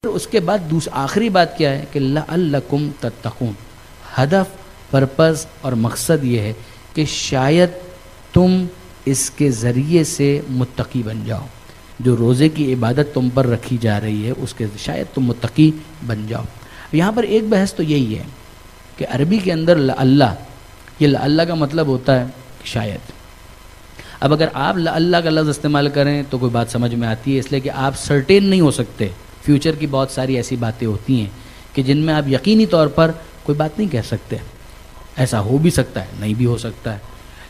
اس کے بعد آخری بات کیا ہے کہ لعلکم تتقون. ہدف، پرپز اور مقصد یہ ہے کہ شاید تم اس کے ذریعے سے متقی بن جاؤ. جو روزے کی عبادت تم پر رکھی جا رہی ہے اس کے شاید تم متقی بن جاؤ. یہاں پر ایک بحث تو یہی ہے کہ عربی کے اندر لعلہ، یہ لعلہ کا مطلب ہوتا ہے شاید. اب اگر آپ لعلہ کا لفظ استعمال کریں تو کوئی بات سمجھ میں آتی ہے، اس لیے کہ آپ سرٹین نہیں ہو سکتے. فیوچر کی بہت ساری ایسی باتیں ہوتی ہیں کہ جن میں آپ یقینی طور پر کوئی بات نہیں کہہ سکتے. ایسا ہو بھی سکتا ہے، نہیں بھی ہو سکتا ہے.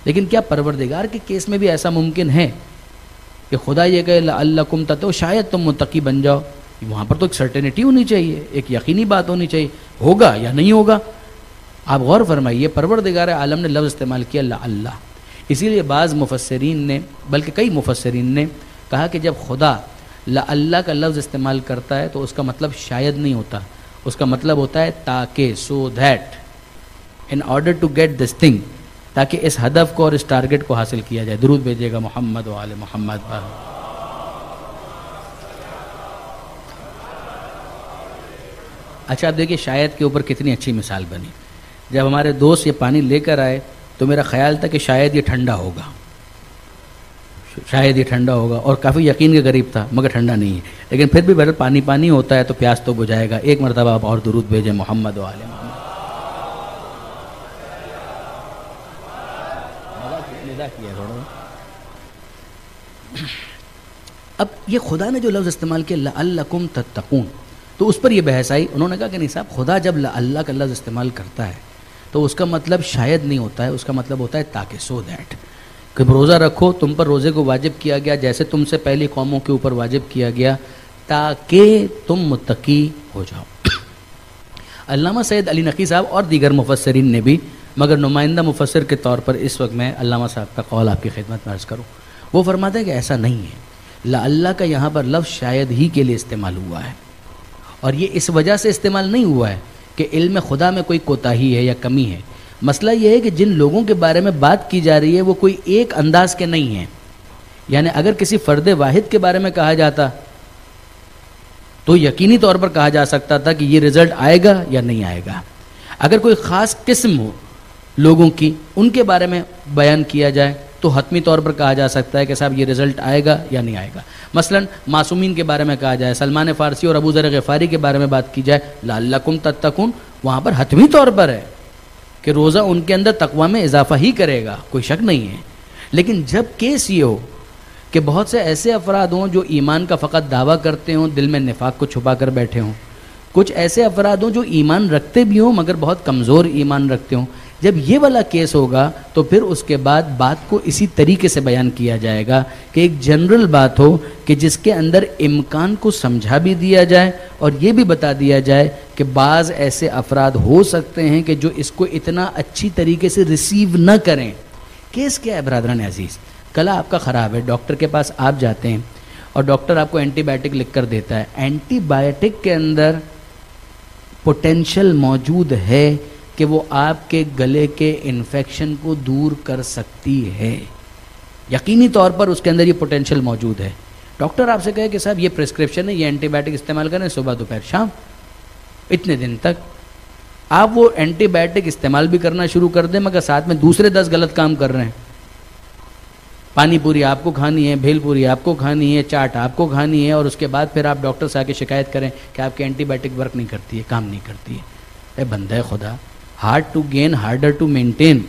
لیکن کیا پروردگار کے کیس میں بھی ایسا ممکن ہے کہ خدا یہ کہے لعلکم تتقون، شاید تم متقی بن جاؤ؟ وہاں پر تو ایک سرٹینٹی ہونی چاہیے، ایک یقینی بات ہونی چاہیے، ہوگا یا نہیں ہوگا. آپ غور فرمائیے، پروردگار عالم نے لفظ استعمال کیا لعلہ. اسی لیے بعض مفسرین نے، بلکہ کئی مفسرین نے کہا کہ جب خدا لعلہ کا لفظ استعمال کرتا ہے تو اس کا مطلب شاید نہیں ہوتا، اس کا مطلب ہوتا ہے تاکہ، so that, in order to get this thing, تاکہ اس ہدف کو اور اس ٹارگٹ کو حاصل کیا جائے. درود بھیجیے گا محمد و آل محمد. اچھا، آپ دیکھیے شاید کے اوپر کتنی اچھی مثال بنی. جب ہمارے دوست یہ پانی لے کر آئے تو میرا خیال تھا کہ شاید یہ ٹھنڈا ہوگا، شاید یہ ٹھنڈا ہوگا، اور کافی یقین کے قریب تھا، مگر ٹھنڈا نہیں ہے. لیکن پھر بھی بہرحال پانی پانی ہوتا ہے تو پیاس تو بجھائے گا. ایک مرتبہ آپ اور درود بھیجیں محمد و آل محمد. اب یہ خدا نے جو لفظ استعمال کیا لعلکم تتقون، تو اس پر یہ بحث آئی. انہوں نے کہا کہ نہیں صاحب، خدا جب لعلہ کا لفظ استعمال کرتا ہے تو اس کا مطلب شاید نہیں ہوتا ہے، اس کا مطلب ہوتا ہے تاکہ، سو دیٹ، کہ روزہ رکھو، تم پر روزے کو واجب کیا گیا جیسے تم سے پہلی قوموں کے اوپر واجب کیا گیا، تاکہ تم متقی ہو جاؤ. علامہ سید علی نقی صاحب اور دیگر مفسرین نے بھی، مگر نمائندہ مفسر کے طور پر اس وقت میں علامہ صاحب کا قول آپ کی خدمت میں عرض کروں. وہ فرماتے ہیں کہ ایسا نہیں ہے، لعلہ کا یہاں پر لفظ شاید ہی کے لیے استعمال ہوا ہے، اور یہ اس وجہ سے استعمال نہیں ہوا ہے کہ علم خدا میں کوئی کوتاہی ہے یا کمی ہے. مسئلہ یہ ہے کہ جن لوگوں کے بارے میں بات کی جا رہی ہے وہ کوئی ایک انداز کے نہیں ہیں. یعنی اگر کسی فرد واحد کے بارے میں کہا جاتا تو یقینی طور پر کہا جا سکتا تھا کہ یہ رزلٹ آئے گا یا نہیں آئے گا. اگر کوئی خاص قسم ہو لوگوں کی، ان کے بارے میں بیان کیا جائے تو حتمی طور پر کہا جا سکتا ہے کہ صاحب یہ رزلٹ آئے گا یا نہیں آئے گا. مثلا معصومین کے بارے میں کہا جائے، سلمان فارسی اور ابو ذر غفاری کے بارے میں بات کی جائے لعلکم تتقون، وہاں پر حتمی طور پر ہے کہ روزہ ان کے اندر تقوی میں اضافہ ہی کرے گا، کوئی شک نہیں ہے. لیکن جب کیس یہ ہو کہ بہت سے ایسے افراد ہوں جو ایمان کا فقط دعویٰ کرتے ہوں، دل میں نفاق کو چھپا کر بیٹھے ہوں، کچھ ایسے افراد ہوں جو ایمان رکھتے بھی ہوں مگر بہت کمزور ایمان رکھتے ہوں، جب یہ والا کیس ہوگا تو پھر اس کے بعد بات کو اسی طریقے سے بیان کیا جائے گا کہ ایک جنرل بات ہو کہ جس کے اندر امکان کو سمجھا بھی دیا جائے اور یہ بھی بتا دیا جائے کہ بعض ایسے افراد ہو سکتے ہیں کہ جو اس کو اتنا اچھی طریقے سے ریسیو نہ کریں. کیس کیا ہے برادران عزیز؟ گلا آپ کا خراب ہے، ڈاکٹر کے پاس آپ جاتے ہیں اور ڈاکٹر آپ کو اینٹی بائیوٹک لکھ کر دیتا ہے. اینٹی بائیوٹک کے اندر پوٹینشل موجود ہے کہ وہ آپ کے گلے کے انفیکشن کو دور کر سکتی ہے، یقینی طور پر اس کے اندر یہ پوٹینشل موجود ہے. ڈاکٹر آپ سے کہے کہ صاحب یہ پرسکرپشن ہے، یہ اینٹی بائیوٹک استعمال کریں صبح دوپہر شام اتنے دن تک. آپ وہ اینٹی بائیوٹک استعمال بھی کرنا شروع کر دیں مگر ساتھ میں دوسرے 10 غلط کام کر رہے ہیں. پانی پوری آپ کو کھانی ہے، بھیل پوری آپ کو کھانی ہے، چاٹ آپ کو کھانی ہے، اور اس کے بعد پھر آپ ڈاکٹر سے آ کے شکایت کریں کہ آپ کی اینٹی بائیوٹک ورک نہیں کرتی ہے، کام نہیں کرتی ہے. اے بندہ خدا، hard to gain harder to maintain.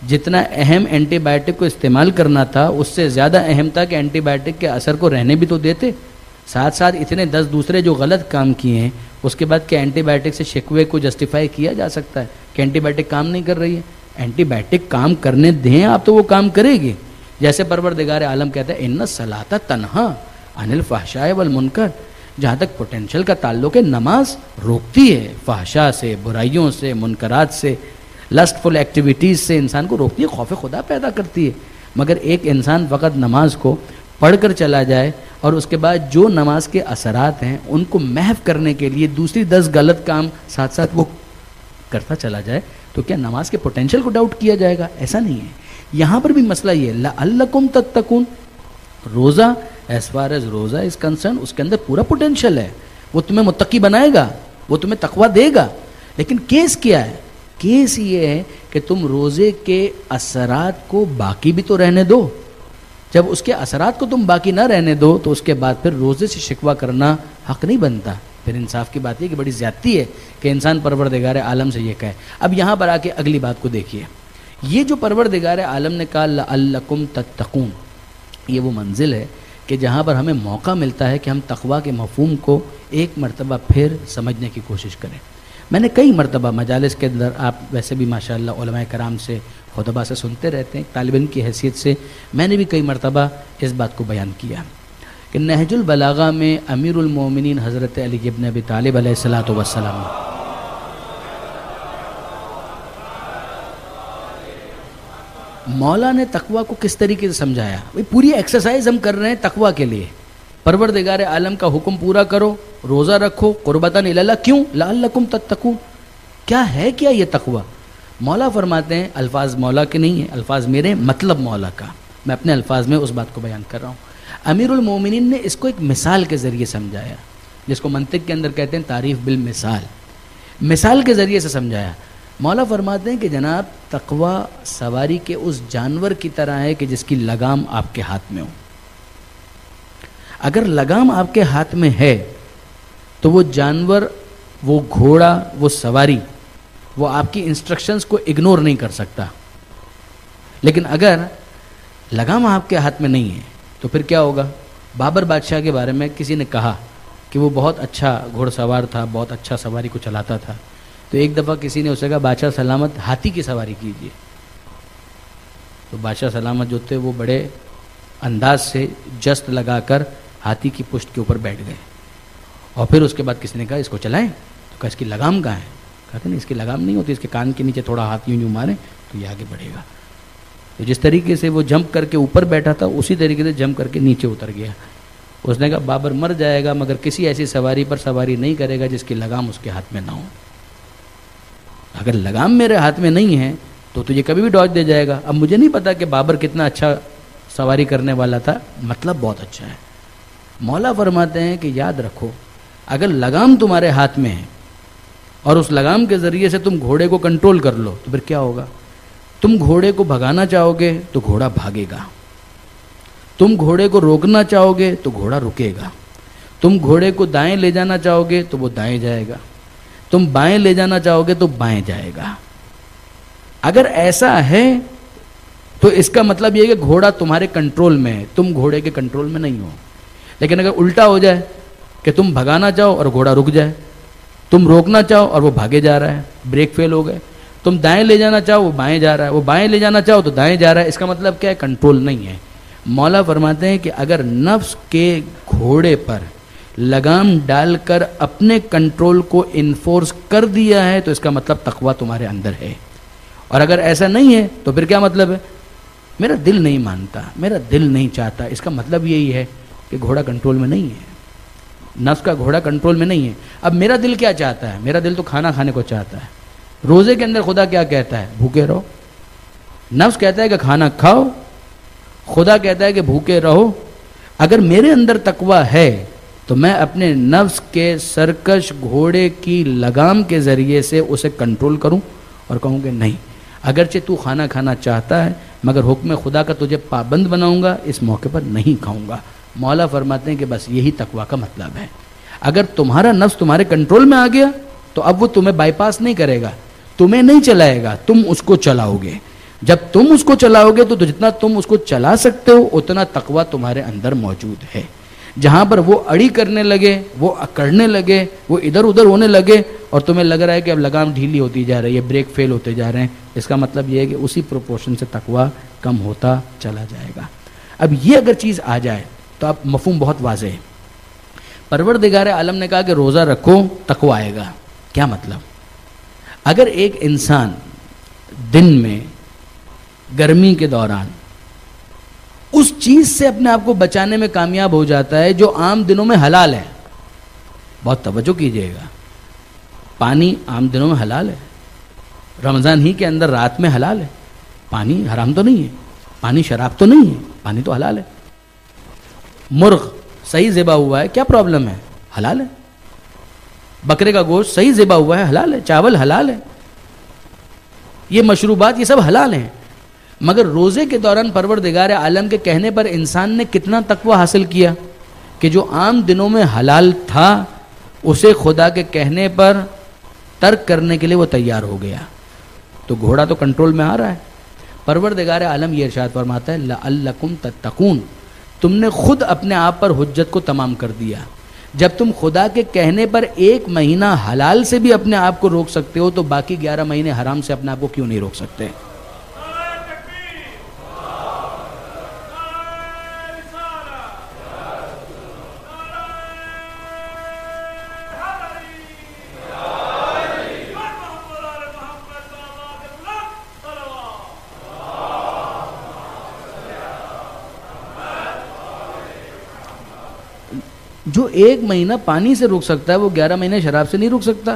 جتنا اہم اینٹی بائیوٹک کو استعمال کرنا تھا اس سے زیادہ اہم تھا کہ اینٹی بائیوٹک کے اثر کو رہنے بھی تو دیتے. ساتھ ساتھ اتنے 10 دوسرے جو غلط کام کیے ہیں اس کے بعد کیا اینٹی بائیوٹک سے شکوے کو جسٹیفائی کیا جا سکتا ہے کہ اینٹی بائیوٹک کام نہیں کر رہی ہے؟ اینٹی بائیوٹک کام کرنے دیں آپ تو وہ کام کرے گی. جیسے پروردگار عالم کہتا ہے ان الصلاۃ تنہا عن الفحشاء والمنکر، جہاں تک پوٹینشل کا تعلق ہے نماز روکتی ہے فحشاء سے، برائیوں سے، منکرات سے، لسٹ فل ایکٹیویٹیز سے انسان کو روکتی ہے، خوف خدا پیدا کرتی ہے. مگر ایک انسان فقط نماز کو پڑھ کر چلا جائے اور اس کے بعد جو نماز کے اثرات ہیں ان کو محو کرنے کے لیے دوسری 10 غلط کام ساتھ ساتھ وہ کرتا چلا جائے تو کیا نماز کے پوٹینشل کو ڈاؤٹ کیا جائے گا؟ ایسا نہیں ہے. یہاں پر بھی مسئلہ یہ ہے لعلکم تتقون، روزہ ایز فار ایز روزہ از کنسرن اس کے اندر پورا پوٹینشل ہے، وہ تمہیں متقی بنائے گا، وہ تمہیں تقویٰ دے گا، لیکن کیس کیا ہے؟ کیس یہ ہے کہ تم روزے کے اثرات کو باقی بھی تو رہنے دو. جب اس کے اثرات کو تم باقی نہ رہنے دو تو اس کے بعد پھر روزے سے شکوہ کرنا حق نہیں بنتا. پھر انصاف کی بات یہ کہ بڑی زیادتی ہے کہ انسان پروردگار عالم سے یہ کہے. اب یہاں پر آ کے اگلی بات کو دیکھیے. یہ جو پروردگار عالم نے کہا لعلکم تتقون، یہ وہ منزل ہے کہ جہاں پر ہمیں موقع ملتا ہے کہ ہم تقویٰ کے مفہوم کو ایک مرتبہ پھر سمجھنے کی کوشش کریں. میں نے کئی مرتبہ مجالس کے اندر، آپ ویسے بھی ماشاءاللہ علماء کرام سے، خطبہ سے سنتے رہتے ہیں، طالب علم کی حیثیت سے میں نے بھی کئی مرتبہ اس بات کو بیان کیا کہ نہج البلاغہ میں امیر المومنین حضرت علی ابن ابی طالب علیہ الصلوۃ والسلام مولا نے تقویٰ کو کس طریقے سے سمجھایا. پوری ایکسرسائز ہم کر رہے ہیں تقویٰ کے لیے. پروردگار عالم کا حکم پورا کرو، روزہ رکھو قربتاً الی اللہ. کیوں؟ لعلکم تتقون. کیا ہے کیا یہ تقویٰ؟ مولا فرماتے ہیں، الفاظ مولا کے نہیں ہیں، الفاظ میرے، مطلب مولا کا. میں اپنے الفاظ میں اس بات کو بیان کر رہا ہوں. امیر المومنین نے اس کو ایک مثال کے ذریعے سمجھایا، جس کو منطق کے اندر کہتے ہیں تعریف بالمثال. مثال کے ذریعے سے سمجھایا. مولا فرماتے ہیں کہ جناب تقویٰ سواری کے اس جانور کی طرح ہے کہ جس کی لگام آپ کے ہاتھ میں ہو. اگر لگام آپ کے ہاتھ میں ہے تو وہ جانور، وہ گھوڑا، وہ سواری، وہ آپ کی انسٹرکشنز کو اگنور نہیں کر سکتا. لیکن اگر لگام آپ کے ہاتھ میں نہیں ہے تو پھر کیا ہوگا؟ بابر بادشاہ کے بارے میں کسی نے کہا کہ وہ بہت اچھا گھوڑ سوار تھا، بہت اچھا سواری کو چلاتا تھا. تو ایک دفعہ کسی نے اسے کہا بادشاہ سلامت ہاتھی کی سواری کیجیے. تو بادشاہ سلامت جو تھے وہ بڑے انداز سے جست لگا کر ہاتھی کی پشت کے اوپر بیٹھ گئے. اور پھر اس کے بعد کسی نے کہا اس کو چلائیں. تو کہا اس کی لگام کہاں ہے؟ کہتے نہیں اس کی لگام نہیں ہوتی، اس کے کان کے نیچے تھوڑا ہاتھ یوں ماریں تو یہ آگے بڑھے گا. تو جس طریقے سے وہ جمپ کر کے اوپر بیٹھا تھا اسی طریقے سے جمپ کر کے نیچے اتر گیا. اس نے کہا بابر مر جائے گا مگر کسی ایسی سواری پر سواری نہیں کرے گا جس کی لگام اس کے ہاتھ میں نہ ہو. اگر لگام میرے ہاتھ میں نہیں ہے تو یہ کبھی بھی ڈاج دے جائے گا. اب مجھے نہیں پتا کہ بابر کتنا اچھا سواری کرنے والا تھا، مطلب بہت اچھا ہے. مولا فرماتے ہیں کہ یاد رکھو اگر لگام تمہارے ہاتھ میں ہے اور اس لگام کے ذریعے سے تم گھوڑے کو کنٹرول کر لو تو پھر کیا ہوگا؟ تم گھوڑے کو بھگانا چاہو گے تو گھوڑا بھاگے گا، تم گھوڑے کو روکنا چاہو گے تو گھوڑا رکے گا، تم گھوڑے کو دائیں لے جانا چاہو گے تو وہ دائیں جائے گا، تم بائیں لے جانا چاہو گے تو بائیں جائے گا. اگر ایسا ہے تو اس کا مطلب یہ ہے کہ گھوڑا تمہارے کنٹرول میں ہے، تم گھوڑے کے کنٹرول میں نہیں ہو. لیکن اگر الٹا ہو جائے کہ تم بھگانا چاہو اور گھوڑا رک جائے، تم روکنا چاہو اور وہ بھاگے جا رہا ہے، بریک فیل ہو گئے، تم دائیں لے جانا چاہو وہ بائیں جا رہا ہے، وہ بائیں لے جانا چاہو تو دائیں جا رہا ہے، اس کا مطلب کیا ہے؟ کنٹرول نہیں ہے. مولا فرماتے ہیں کہ اگر نفس کے گھوڑے پر لگام ڈال کر اپنے کنٹرول کو انفورس کر دیا ہے تو اس کا مطلب تقویٰ تمہارے اندر ہے. اور اگر ایسا نہیں ہے تو پھر کیا مطلب ہے؟ میرا دل نہیں مانتا، میرا دل نہیں چاہتا، اس کا مطلب یہی ہے کہ گھوڑا کنٹرول میں نہیں ہے، نفس کا گھوڑا کنٹرول میں نہیں ہے. اب میرا دل کیا چاہتا ہے؟ میرا دل تو کھانا کھانے کو چاہتا ہے. روزے کے اندر خدا کیا کہتا ہے؟ بھوکے رہو. نفس کہتا ہے کہ کھانا کھاؤ، خدا کہتا ہے کہ بھوکے رہو. اگر میرے اندر تقویٰ ہے تو میں اپنے نفس کے سرکش گھوڑے کی لگام کے ذریعے سے اسے کنٹرول کروں اور کہوں کہ نہیں، اگرچہ تو کھانا کھانا چاہتا ہے مگر حکم خدا کا تجھے پابند بناؤں گا، اس موقع پر نہیں کھاؤں گا. مولا فرماتے ہیں کہ بس یہی تقویٰ کا مطلب ہے. اگر تمہارا نفس تمہارے کنٹرول میں آ گیا تو اب وہ تمہیں بائی پاس نہیں کرے گا، تمہیں نہیں چلائے گا، تم اس کو چلاؤ گے. جب تم اس کو چلاؤ گے تو جتنا تم اس کو چلا سکتے ہو اتنا تقویٰ تمہارے اندر موجود ہے. جہاں پر وہ اڑی کرنے لگے، وہ اکڑنے لگے، وہ ادھر ادھر ہونے لگے اور تمہیں لگ رہا ہے کہ اب لگام ڈھیلی ہوتی جا رہی ہے، بریک فیل ہوتے جا رہے ہیں، اس کا مطلب یہ ہے کہ اسی پروپورشن سے تقویٰ کم ہوتا چلا جائے گا. اب یہ اگر چیز آ جائے تو اب مفہوم بہت واضح ہے. پروردگار عالم نے کہا کہ روزہ رکھو تقویٰ آئے گا. کیا مطلب؟ اگر ایک انسان دن میں گرمی کے دوران اس چیز سے اپنے آپ کو بچانے میں کامیاب ہو جاتا ہے جو عام دنوں میں حلال ہے، بہت توجہ کیجئے گا، پانی عام دنوں میں حلال ہے، رمضان ہی کے اندر رات میں حلال ہے، پانی حرام تو نہیں ہے، پانی شراب تو نہیں ہے، پانی تو حلال ہے. مرغ صحیح ذبح ہوا ہے، کیا پرابلم ہے؟ حلال ہے. بکرے کا گوشت صحیح ذبح ہوا ہے حلال ہے، چاول حلال ہے، یہ مشروبات یہ سب حلال ہیں. مگر روزے کے دوران پروردگار عالم کے کہنے پر انسان نے کتنا تقوی حاصل کیا کہ جو عام دنوں میں حلال تھا اسے خدا کے کہنے پر ترک کرنے کے لیے وہ تیار ہو گیا. تو گھوڑا تو کنٹرول میں آ رہا ہے. پروردگار عالم یہ ارشاد فرماتا ہے لعلکم تتقون، تم نے خود اپنے آپ پر حجت کو تمام کر دیا. جب تم خدا کے کہنے پر 1 مہینہ حلال سے بھی اپنے آپ کو روک سکتے ہو تو باقی 11 مہینے حرام سے اپنے آپ کو کیوں نہیں روک سکتے؟ جو 1 مہینہ پانی سے روک سکتا ہے وہ 11 مہینے شراب سے نہیں روک سکتا.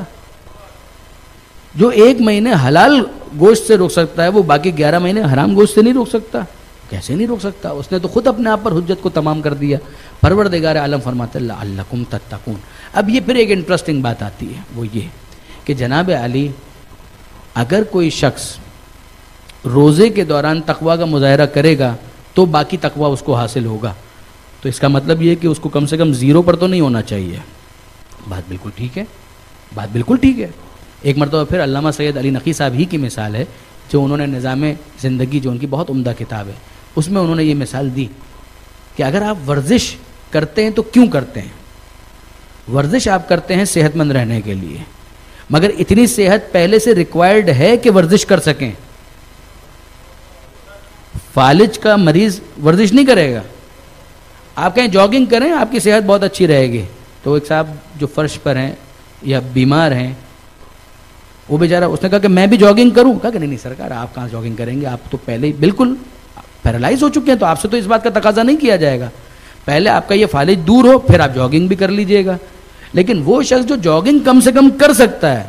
جو 1 مہینے حلال گوشت سے روک سکتا ہے وہ باقی 11 مہینے حرام گوشت سے نہیں روک سکتا. کیسے نہیں روک سکتا؟ اس نے تو خود اپنے آپ پر حجت کو تمام کر دیا. پروردگار عالم فرماتا ہے لعلکم تتقون. اب یہ پھر ایک انٹرسٹنگ بات آتی ہے، وہ یہ کہ جناب علی اگر کوئی شخص روزے کے دوران تقویٰ کا مظاہرہ کرے گا تو باقی تقویٰ اس کو حاصل ہوگا. تو اس کا مطلب یہ کہ اس کو کم سے کم 0 پر تو نہیں ہونا چاہیے. بات بالکل ٹھیک ہے، بات بالکل ٹھیک ہے. ایک مرتبہ پھر علامہ سید علی نقی صاحب ہی کی مثال ہے جو انہوں نے نظام زندگی جو ان کی بہت عمدہ کتاب ہے اس میں انہوں نے یہ مثال دی کہ اگر آپ ورزش کرتے ہیں تو کیوں کرتے ہیں؟ ورزش آپ کرتے ہیں صحت مند رہنے کے لیے، مگر اتنی صحت پہلے سے ریکوائرڈ ہے کہ ورزش کر سکیں. فالج کا مریض ورزش نہیں کرے گا. آپ کہیں جاگنگ کریں آپ کی صحت بہت اچھی رہے گی، تو ایک صاحب جو فرش پر ہیں یا بیمار ہیں وہ بیچارہ اس نے کہا کہ میں بھی جاگنگ کروں. کہا کہ نہیں سرکار آپ کہاں جاگنگ کریں گے، آپ تو پہلے ہی بالکل پیرالائز ہو چکے ہیں، تو آپ سے تو اس بات کا تقاضا نہیں کیا جائے گا. پہلے آپ کا یہ فالج دور ہو پھر آپ جاگنگ بھی کر لیجئے گا. لیکن وہ شخص جو جاگنگ کم سے کم کر سکتا ہے،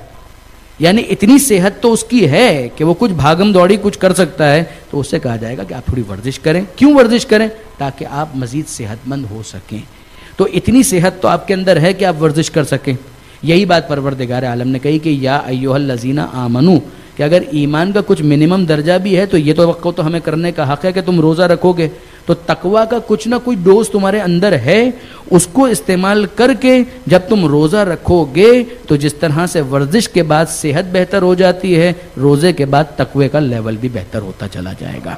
یعنی اتنی صحت تو اس کی ہے کہ وہ کچھ بھاگم دوڑی کچھ کر سکتا ہے، تو اس سے کہا جائے گا کہ آپ تھوڑی ورزش کریں. کیوں ورزش کریں؟ تاکہ آپ مزید صحت مند ہو سکیں. تو اتنی صحت تو آپ کے اندر ہے کہ آپ ورزش کر سکیں. یہی بات پروردگار عالم نے کہی کہ یا ایھا الذین آمنو، کہ اگر ایمان کا کچھ منیمم درجہ بھی ہے تو یہ توقع تو ہمیں کرنے کا حق ہے کہ تم روزہ رکھو گے. تو تقویٰ کا کچھ نہ کچھ ڈوز تمہارے اندر ہے، اس کو استعمال کر کے جب تم روزہ رکھو گے تو جس طرح سے ورزش کے بعد صحت بہتر ہو جاتی ہے، روزے کے بعد تقوی کا لیول بھی بہتر ہوتا چلا جائے گا.